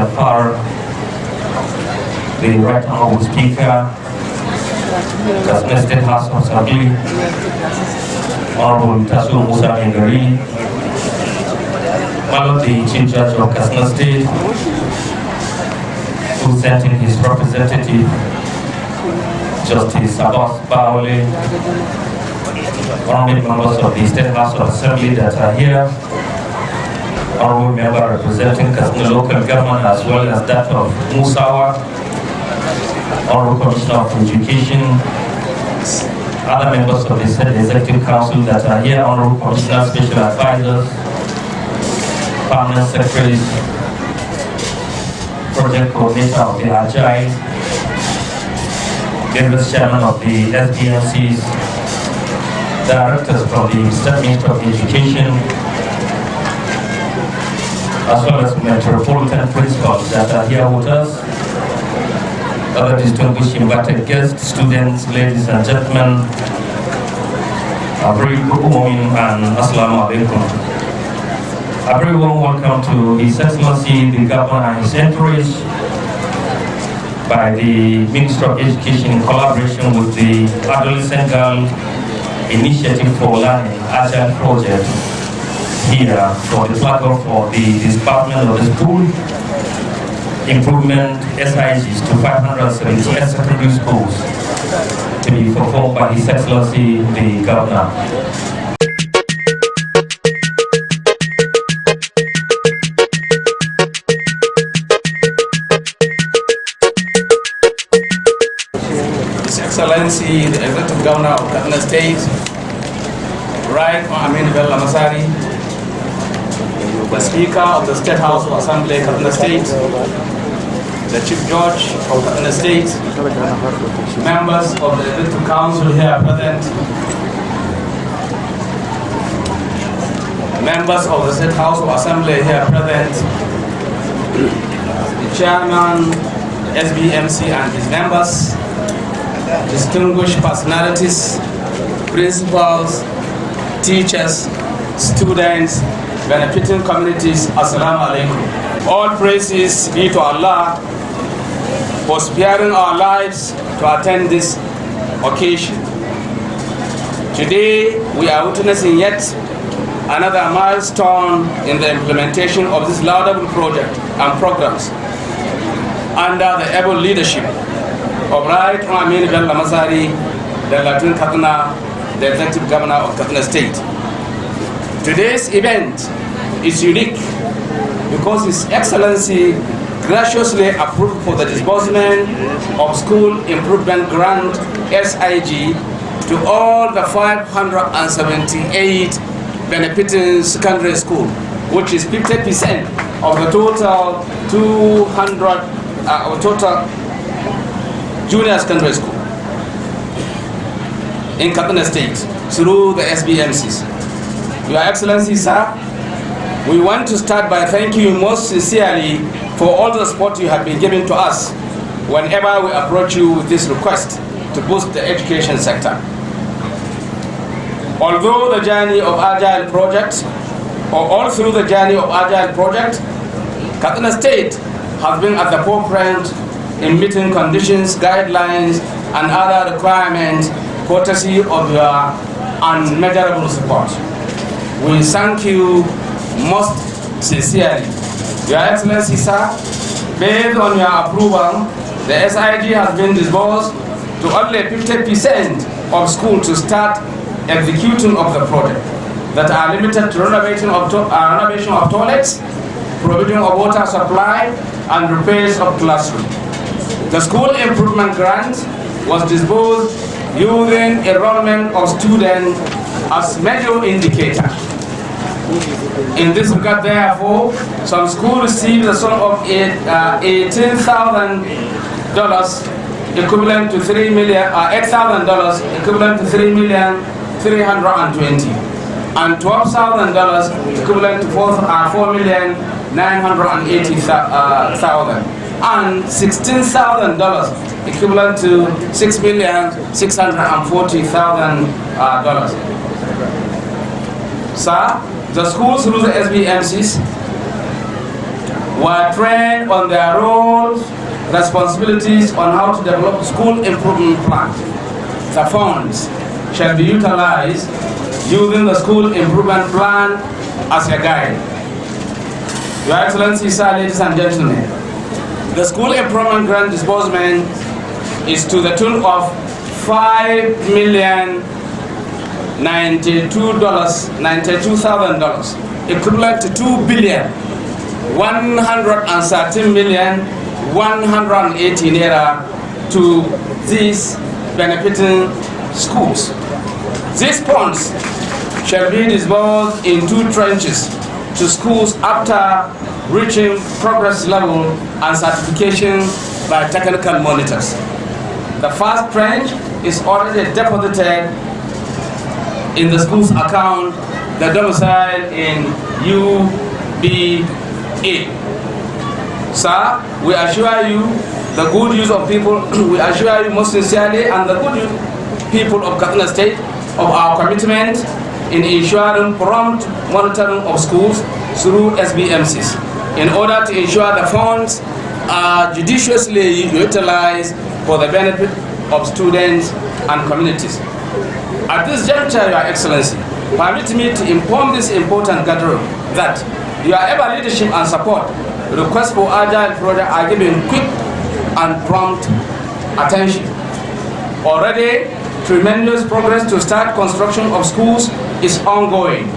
Masari, the Right Honorable Speaker, the State House of Assembly, Honorable Tasu Musa Ngari, the Chief Judge of Katsina State, who sent in his representative, Justice Abbas Baole, honorable members of the State House of Assembly that are here, honorable member representing Katsina local government as well as that of Musawa, honorable commissioner of education, other members of the State Executive Council that are here, honorable commissioner, special advisors, permanent secretaries, project coordinator of the Agile, various chairman of the SBMCs, directors from the State Ministry of Education, as well as metropolitan principals that are here with us, other distinguished invited guests, students, ladies and gentlemen, a very good morning and assalamu alaikum. A very warm welcome to His Excellency the Governor and his entourage by the Ministry of Education in collaboration with the Adolescent Girl Initiative for Learning Agile Project here for the platform for the Department of the School Improvement SIGs to 578 secondary schools to be performed by His Excellency the Governor. His Excellency the Executive Governor of Katsina State, Right Honorable Masari, the Speaker of the State House of Assembly, Katsina State, the Chief Judge of Katsina State, members of the Executive Council here present, members of the State House of Assembly here present, the Chairman, the SBMC and his members, distinguished personalities, principals, teachers, students, benefiting communities, assalamu alaikum. All praises be to Allah for sparing our lives to attend this occasion. Today we are witnessing yet another milestone in the implementation of this laudable project and programs under the able leadership of Right Honorable Masari, the Latin Katsina, the Executive Governor of Katsina State. Today's event is unique because His Excellency graciously approved for the disbursement of School Improvement Grant SIG to all the 578 benefiting secondary school, which is 50% of the total 200 total junior secondary school in Katsina State through the SBMCs. Your Excellency, sir, we want to start by thanking you most sincerely for all the support you have been giving to us whenever we approach you with this request to boost the education sector. Although the journey of Agile project, or all through the journey of Agile project, Kaduna State has been at the forefront in meeting conditions, guidelines, and other requirements courtesy of your unmeasurable support. We thank you most sincerely. Your Excellency, sir, based on your approval, the SIG has been disbursed to only 50% of schools to start executing of the project that are limited to renovation of toilets, provision of water supply, and repairs of classrooms. The school improvement grant was disbursed using enrollment of students as major indicator. In this regard, therefore, some schools received a sum of $18,000 equivalent to $8,000 equivalent to $3,320,000, and $12,000 equivalent to $4,980,000, and $16,000 equivalent to $6,640,000. Sir, the schools through the SBMCs were trained on their roles, responsibilities on how to develop school improvement plans. The funds shall be utilized using the school improvement plan as a guide. Your Excellency, sir, ladies and gentlemen, the school improvement grant disbursement is to the tune of $5,092,000, equivalent to $2,113,180 naira to these benefiting schools. These funds shall be disbursed in 2 tranches to schools after reaching progress level and certification by technical monitors. The first tranche is already deposited in the school's account, the domicile in UBA. Sir, we assure you the good use of people, we assure you most sincerely and the good people of Kaduna State of our commitment in ensuring prompt monitoring of schools through SBMCs in order to ensure the funds are judiciously utilized for the benefit of students and communities. At this juncture, Your Excellency, permit me to inform this important gathering that your ever leadership and support requests for Agile project are given quick and prompt attention. Already, tremendous progress to start construction of schools is ongoing.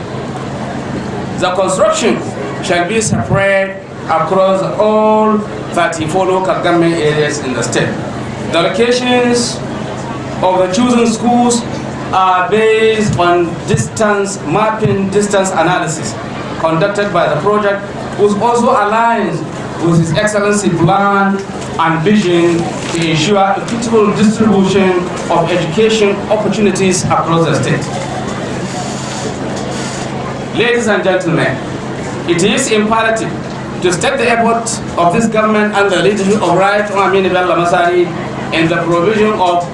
The construction shall be spread across all 34 local government areas in the state. The locations of the chosen schools are based on distance analysis conducted by the project, which also aligns with His Excellency plan and vision to ensure equitable distribution of education opportunities across the state. Ladies and gentlemen, it is imperative to step the effort of this government and the leadership of Right Honorable Masari in the provision of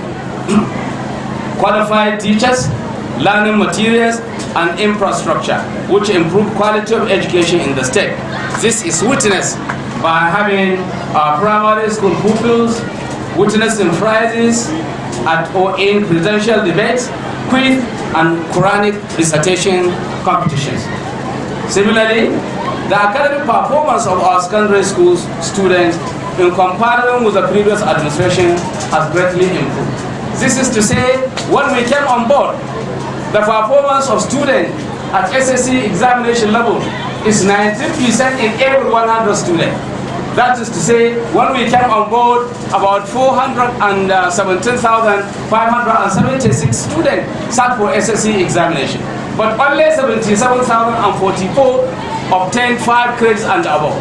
qualified teachers, learning materials, and infrastructure, which improve quality of education in the state. This is witnessed by having our primary school pupils witnessing prizes at or in presidential debates, quiz, and Quranic recitation competitions. Similarly, the academic performance of our secondary school students in comparison with the previous administration has greatly improved. This is to say, when we came on board, the performance of students at SSC examination level is 19% in every 100 students. That is to say, when we came on board, about 417,576 students sat for SSC examination. But only 77,044 obtained 5 credits and above.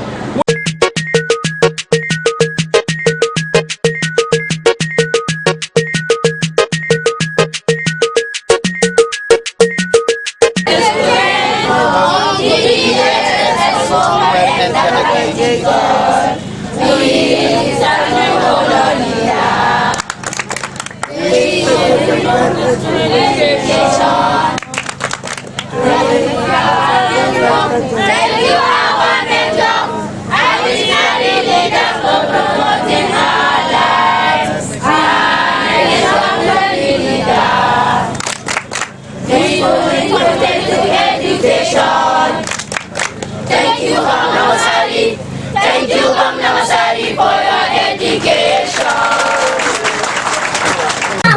Thank you, Gwamna Masari, for your dedication.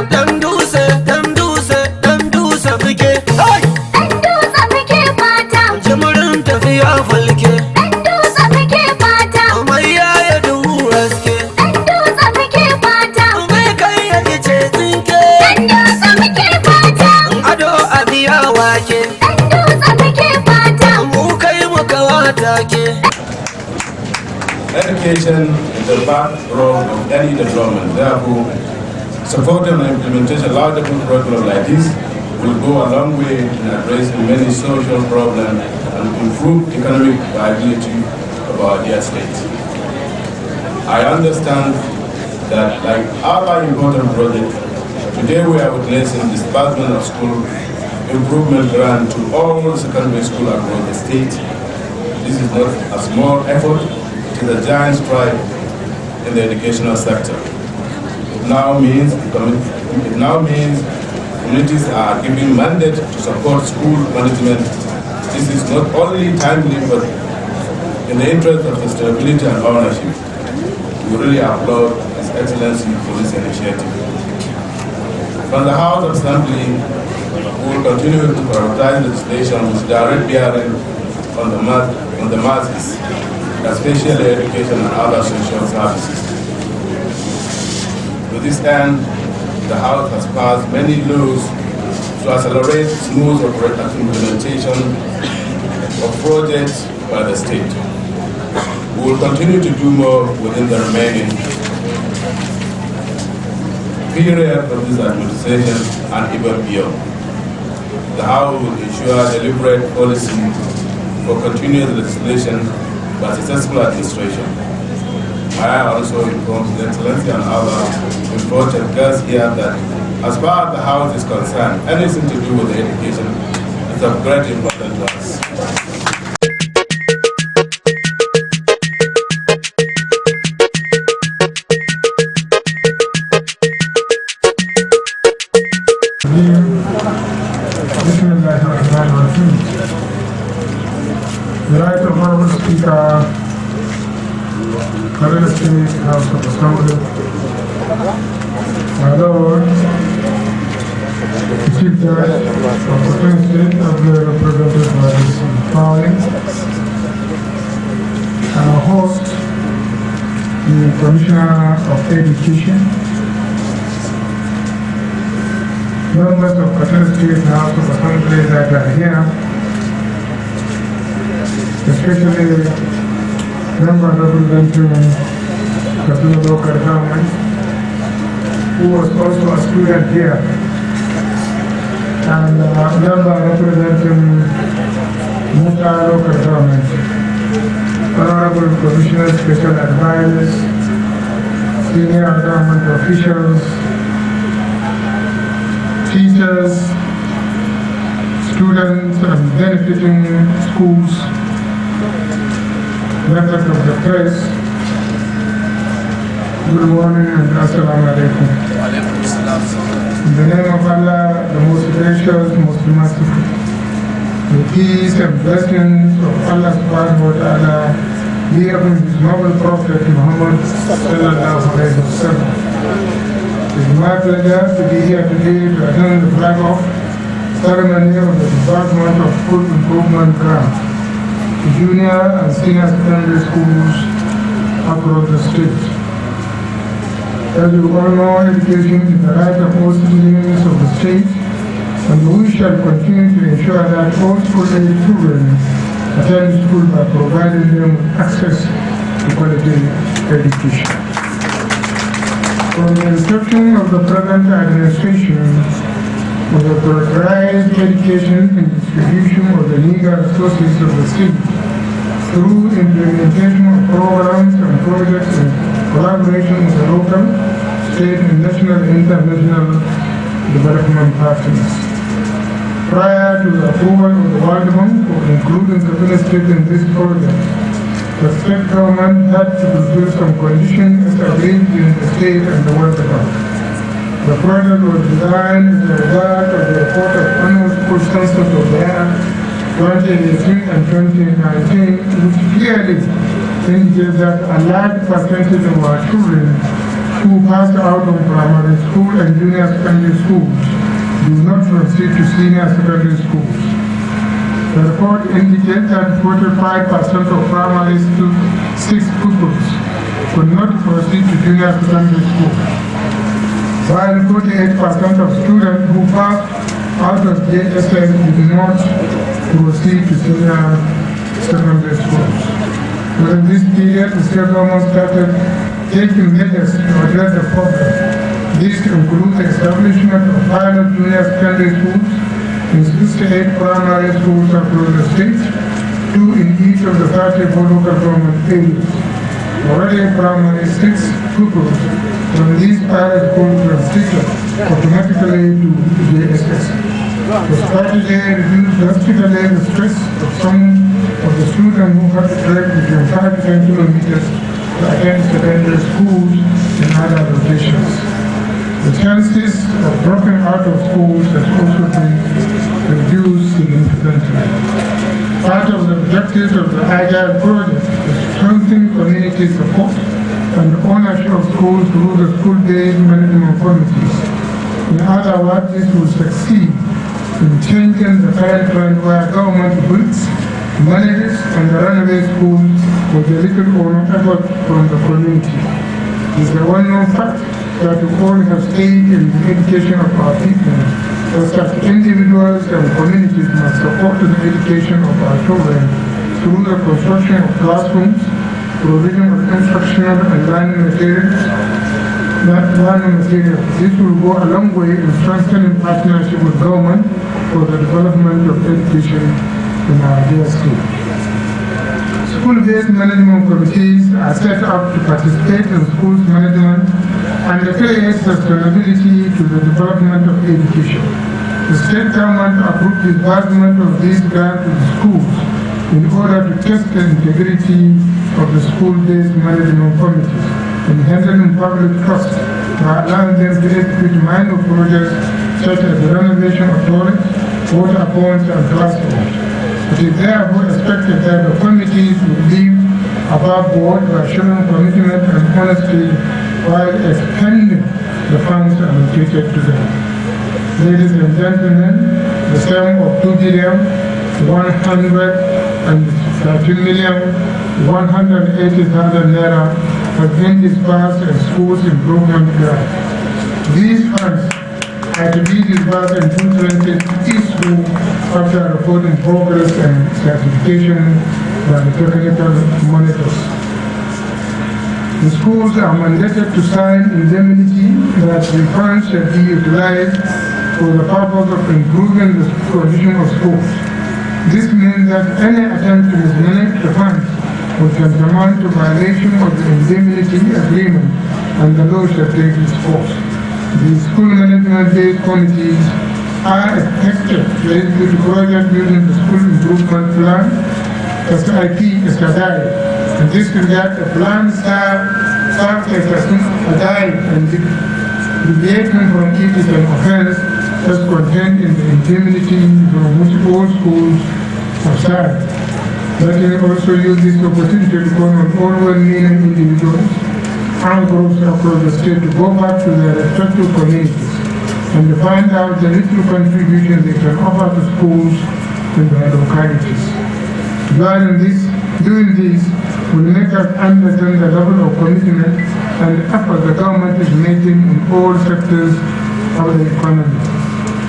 Them do say, fike. Them do say fike fata. Jimurin tafiya falke. Them do say fike fata. Mai yaya duhu haske. Them do say fike fata. Mai kai ya ce tsinke. Them do say fike fata. Ado abiya wake. Them do say fike fata. Mu kai muka wata ke. Education is the backbone of any development. Therefore, supporting the implementation of large curriculum like this will go a long way in addressing many social problems and improve economic viability of our dear state. I understand that, like other important projects, today we are witnessing disbursement of school improvement grant to all secondary schools across the state. This is not a small effort. It is a giant stride in the educational sector. It now means communities are given mandate to support school management. This is not only timely but in the interest of sustainability and ownership. We really applaud His Excellency for this initiative. From the House of Assembly, we will continue to prioritize legislation with direct bearing on the masses, especially education and other social services. To this end, the House has passed many laws to accelerate smooth implementation of projects by the state. We will continue to do more within the remaining period of this administration and even beyond. The House will ensure deliberate policy for continuous legislation by successful administration. I also inform His Excellency and other important guests here that as far as the House is concerned, anything to do with education is of great importance to us. The right of Honorable Speaker, Kudaden State House of Assembly, my Lord, the Chief Judge of Kudaden State, ably represented by His following, our host, the Commissioner of Education, members of Kudaden State House of Assembly that are here, especially member representing Kaduna local government, who was also a student here, and member representing Muta local government, honorable commissioners, special advisors, senior government officials, teachers, students and benefiting schools, members of the press, good morning and assalamu alaikum. In the name of Allah, the most gracious, most merciful, the peace and blessings of Allah subhanahu wa ta'ala be upon His noble Prophet Muhammad sallallahu alayhi wa sallam. It is my pleasure to be here today to attend the flag-off ceremony of the Department of School Improvement Grant to junior and senior secondary schools across the state. As you all know, education is the right of all citizens of the state, and we shall continue to ensure that all school-age children attend school by providing them with access to quality education. From the inception of the present administration, we have prioritized education and distribution of the legal resources of the state through implementation of programs and projects in collaboration with the local, state, and national and international development partners. Prior to the approval of the World Bank for including Kaduna State in this project, the state government had to fulfill some conditions established in the state and the World Bank. The project was designed as a result of the report of annual school census of the year 2018 and 2019, which clearly indicates that a large percentage of our children who pass out of primary school and junior secondary schools do not proceed to senior secondary schools. The report indicates that 45% of primary six pupils could not proceed to junior secondary school, while 48% of students who passed out of JSS did not proceed to senior secondary schools. During this period, the state government started taking measures to address the problem. These include the establishment of pilot junior secondary schools in 68 primary schools across the state, 2 in each of the 34 local government areas. Already primary 6 pupils from these pilot schools transited automatically to JSS. The strategy reduced drastically the stress of some of the students who had to trek between 5 to 10 kilometers to attend secondary schools in other locations. The chances of dropping out of schools has also been reduced significantly. Part of the objectives of the Agile project is to strengthen community support and ownership of schools through the school-based management committees. In other words, this will succeed in changing the current trend where government builds, manages, and runs schools with a little or no effort from the community. It is a well-known fact that we all have stayed in the education of our people, but that individuals and communities must support the education of our children through the construction of classrooms, provision of instructional and learning materials. This will go a long way in strengthening partnership with government for the development of education in our dear state. School-based management committees are set up to participate in schools management and create sustainability to the development of education. The state government approved the disbursement of these grants to the schools in order to test the integrity of the school-based management committees in handling public trust by allowing them to execute minor projects such as the renovation of toilets, water points, and classrooms. It is therefore expected that the committees will live above board by showing commitment and honesty while expending the funds allocated to them. Ladies and gentlemen, the sum of 2,113,180,000 naira have been disbursed in schools improvement grants. These funds are to be disbursed in 220 each school after reporting progress and certification by the technical monitors. The schools are mandated to sign indemnity that the funds shall be utilized for the purpose of improving the condition of schools. This means that any attempt to mismanage the funds would tantamount to violation of the indemnity agreement, and the law shall take its course. The school management-based committees are expected to execute the project using the school improvement plan, SIP, SADAI. In this regard, the plan serves as a guide and deviation from it is an offense as contained in the indemnity from which all schools are served. Let me also use this opportunity to call on all well-meaning individuals and groups across the state to go back to their respective communities and to find out the little contribution they can offer to schools in their localities. Doing this will make us understand the level of commitment and effort the government is making in all sectors of the economy.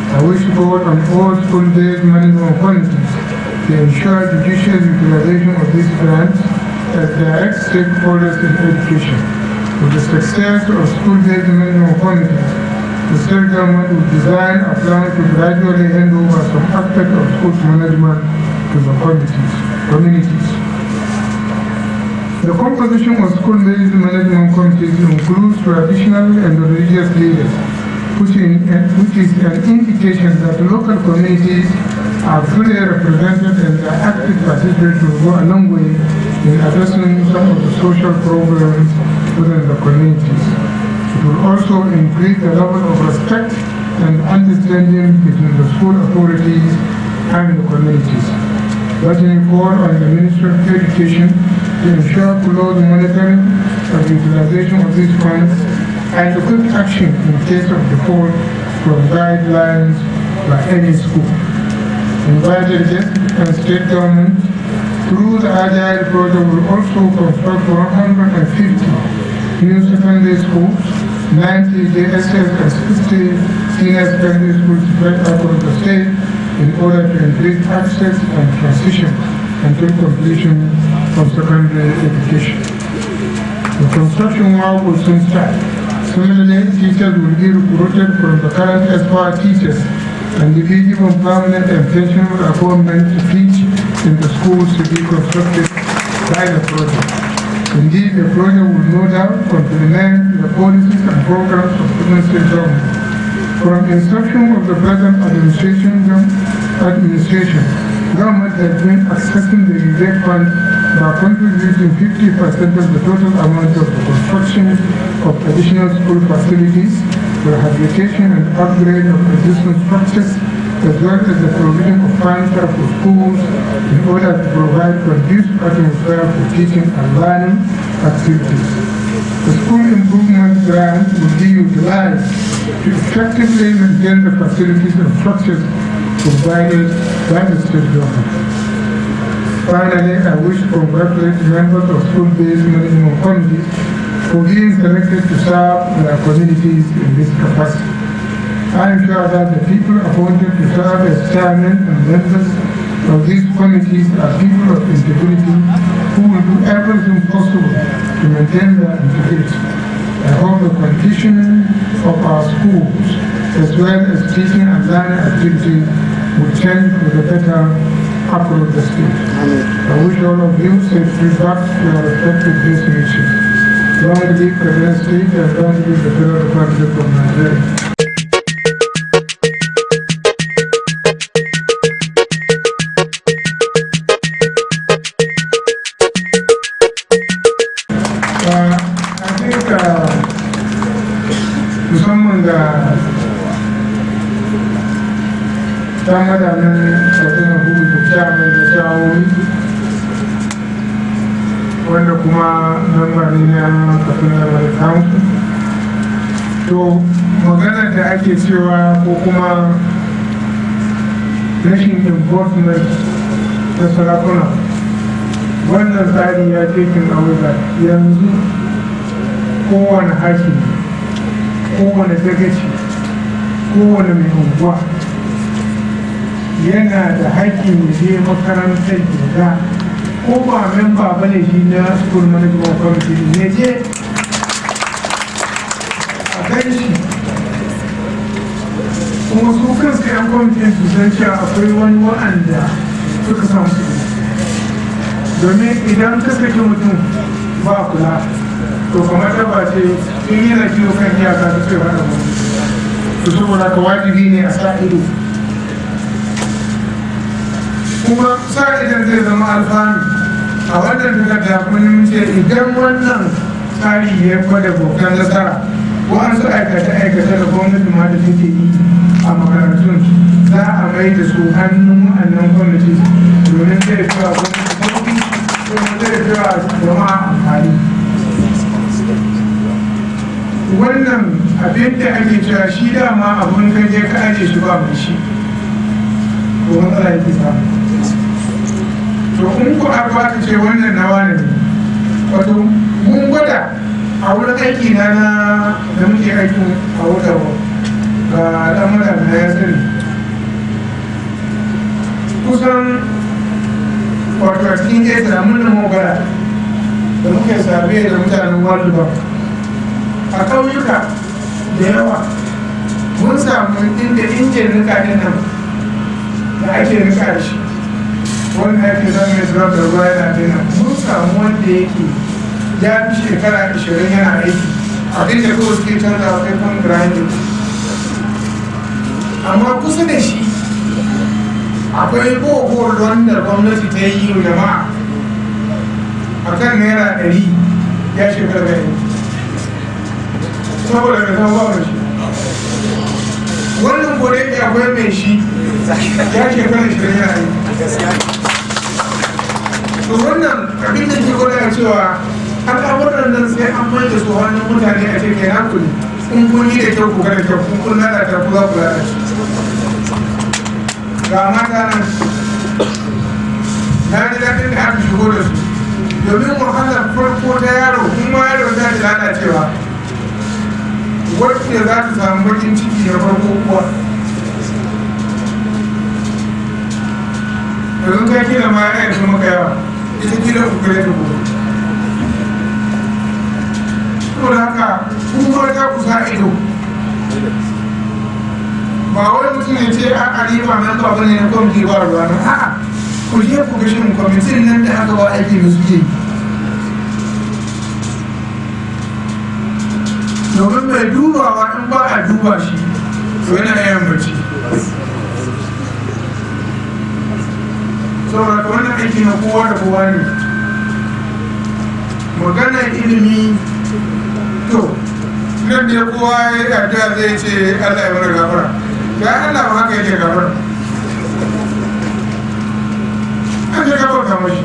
I wish to call on all school-based management committees to ensure judicious utilization of these grants as direct stakeholders in education. With the success of school-based management committees, the state government will design a plan to gradually hand over some aspect of school management to the communities. The composition of school-based management committees includes traditional and religious leaders, which is an indication that local communities are fully represented and their active participation will go a long way in addressing some of the social problems within the communities. It will also increase the level of respect and understanding between the school authorities and the communities. Let me call on the Ministry of Education to ensure close monitoring of the utilization of these funds and the quick action in case of default from guidelines by any school. Invited guests and state government through the Agile project will also construct 150 new secondary schools, 90 JSS and 60 senior secondary schools spread across the state in order to increase access and transition until completion of secondary education. The construction work will soon start. Similarly, teachers will be recruited from the current SPA teachers and will be given permanent and pensionable appointment to teach in the schools to be constructed by the project. Indeed, the project will no doubt complement the policies and programs of the state government. From inception of the present administration, government has been accessing the rebate fund by contributing 50% of the total amount of the construction of additional school facilities, rehabilitation and upgrade of existing structures, as well as the provision of furniture for schools in order to provide conducive atmosphere for teaching and learning activities. The school improvement grant will be utilized to effectively maintain the facilities and structures provided by the state government. Finally, I wish to congratulate members of school-based management committees for being selected to serve their communities in this capacity. I am sure that the people appointed to serve as chairmen and members of these committees are people of integrity who will do everything possible to maintain their integrity. I hope the condition of our schools, as well as teaching and learning activities, will change for the better across the state. I wish all of you safe back to your respective destinations. Long live Kudaden State and long live the Federal Republic of Nigeria. Musamman ga dan madanin katsina hudu da shaman da shawoyi wanda kuma membari na katsina mai council. To magana da ake cewa ko kuma rashin involvement na sarakuna, wannan tsari ya tekin abubuwa yanzu kowane hakimi, kowane dagaci, kowane mai unguwa yana da haƙƙin ya je makarantar da ko ba memba ba ne shi na school management committee ne je a gan shi, kuma su kansu yan kwamitin su san cewa akwai wani wa'anda suka samu su, domin idan ka saki mutum ba kula to kamar ba ce in yana kiwo kan iyaka ta sai hana mu, to saboda ka wajibi ne a sa ido, kuma sa idan zai zama alfanu a wannan takarda mun ce idan wannan tsari ya gwada bautan nasara wa'ansu aikata-aikata da gwamnati ma da take yi a makarantun za a mai da su hannun wa'annan gwamnati domin zai fi wa gwamnati sauki kuma zai fi wa jama'a amfani. Wannan abin da ake cewa shi dama abin gaje ka aje shi ba mai shi ko matsala yake samu. To in ku aka ce wannan na wani ne, wato mun gwada a wurin aiki na da muke aikin a wutar ga al'amura na ya sani kusan wato a cikin ƙesa mun da mogara da muke sabe da mutanen world bank a ƙauyuka da yawa mun samu inda injin nika din nan da ake nika da shi wanda ake zama mai zuwa da ruwa yana dina, mun samu wanda yake ya fi shekara 20 yana aiki abin da kawai suke canza a faifan grinding, amma kusa da shi akwai bohol wanda gwamnati ta yi wa jama'a a kan naira 100 ya shekara yi saboda da zama ba shi wannan kodai ya akwai mai shi ya shekara 20 yana yi. to wannan abin da ke gwada cewa al'amuran nan sai an mai da su hannun mutane a ce kai naku ne in kun yi da kyau ku kada kyau kun lalata ku za ku lalata ga mata nan na ji daɗin da aka shigo da su domin wahalar farko ta yaro kuma yaro za ta lalacewa wacce za ta samu bakin ciki da farko kuwa yanzu ta kila ma ya yanzu maka yawa ita kila ukure ta gobe saboda haka kuma ta kusa ido ba wani mutum ya ce a ƙariba nan ba bane na kwamfi ba ruwa na a'a ku je ku gashin kwamitin nan da aka ba aiki da suke domin mai dubawa in ba a duba shi to yana yawan bacci saboda ka wannan aiki na kowa da kowa ne maganar ilimi to nan da kowa ya yarda zai ce Allah ya mana gafara ya Allah ba haka yake gafara an ce gafarta mashi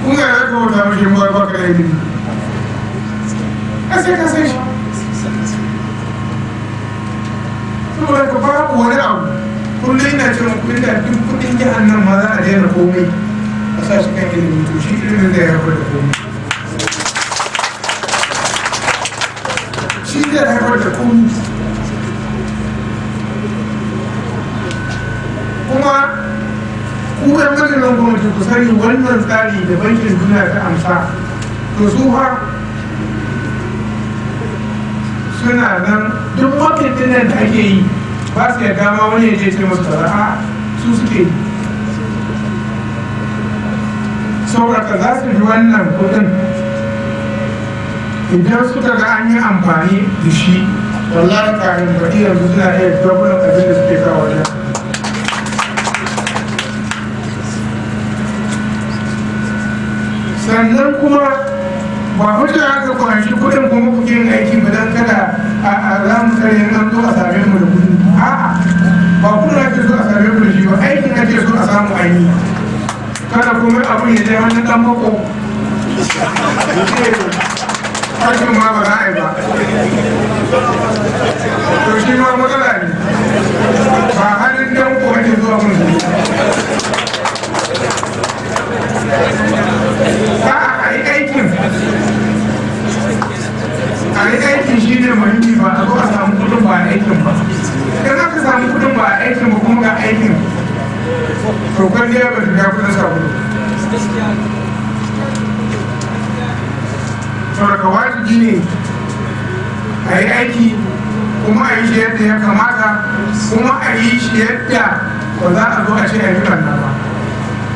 kun ga ya gafarta mashi ba ka da ilimi a sai ka sai shi saboda ka babu wani abu kullum ina ce muku inda duk kudin jihar nan ma za a daina komai a sa shi kan ilimi to shi ilimin da ya haifar da komai shi zai haifar da komai kuma ku yan maganin gwamnati ku sani wannan tsari da bankin duniya ta amsa to su ha suna nan duk makin da ake yi ba su yarda ma wani ya ce musu tsara su suke yi saboda za su fi wannan kudin idan suka ga an yi amfani da shi wallahi kayan baɗi yanzu suna iya dabbulin abin da suke kawo wajen sannan kuma ba hujja aka kwanci kudin kuma kuke yin aiki ba don kada a zamu kare an zo a same mu da kudi a'a ba kudin ake so a same mu da shi ba aikin ake so a samu aini kada kuma abin ya je hannun dan mako kashin ma ba za a yi ba to shi ma matsala ne ba hannun dan ko ake zuwa mun a yi aikin shi ne muhimmi ba a zo a samu kudin ba a aikin ba idan aka samu kudin ba a aikin ba kuma ga aikin to kwalliya ba shiga kudin sabulu saboda wajibi ne a yi aiki kuma a yi shi yadda ya kamata kuma a yi shi yadda ba za a zo a ce a yi ranna ba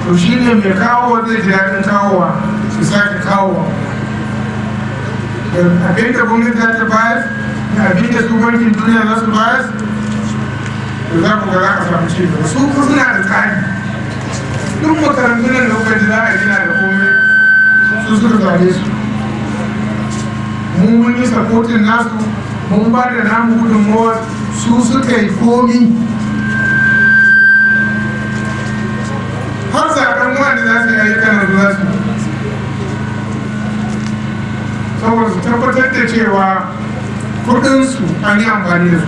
to shi ne mai kawo zai ji daɗin kawowa su sake kawowa abin da gwamnati za ta bayar da abin da su bankin duniya za su bayar da za ku ga za a samu ci gaba su ku suna da tsari duk makarantun da kuka ji za a gina da komai su suka zaɓe su mun yi sapotin nasu mun ba da namu gudunmawar su suka yi komi har zaɓen wani za su yi ayyukan da za su saboda su tabbatar da cewa kudinsu an yi amfani da su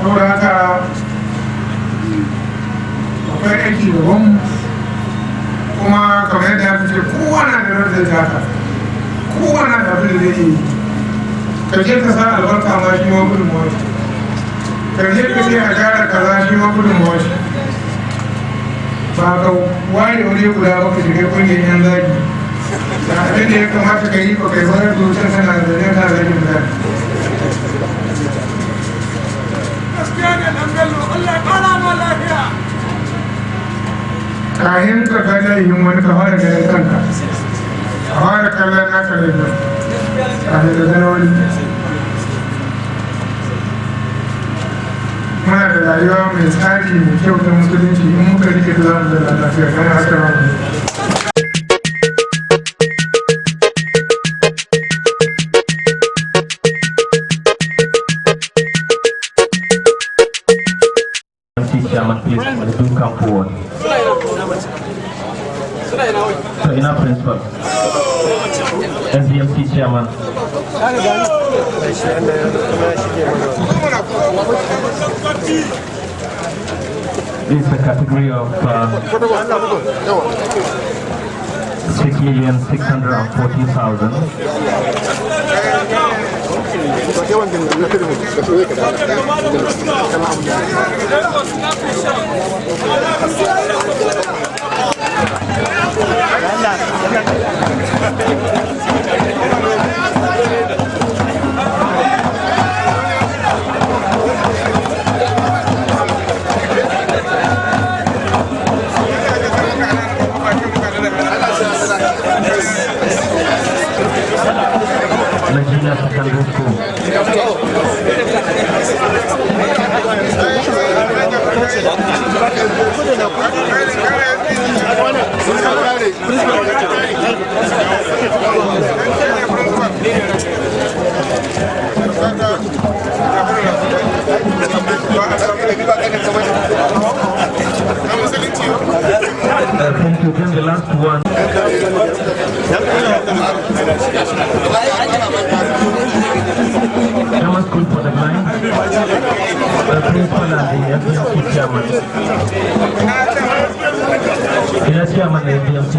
saboda haka akwai aiki gaban kuma kamar yadda ya fice kowa na da rar da taka kowa na da abin da zai yi ka je ka sa albarka ma shi ma gudun mawashi ka je ka ce a gyara kaza shi ma gudun mawashi ba ka ware wani guda ba ka shiga kungiyar yan zagi da abin da ya kamata ka yi ba kai wani dutsen kana da zai kana zagin da kayan ka kada yin wani ka fara ganin kanka a fara kallon naka da kyau kafin da zana wani muna da rayuwa mai tsari mai kyau ta musulunci in muka rike da zamu da lafiya kana haka ba mu Chairman, please do come forward. So enough principal. SBMC chairman. This is the category of 6,640,000. Secondary School. Thank you. Then the last one. Grammar School for the Blind. The principal and the FBMC chairman. The chairman of the FBMC.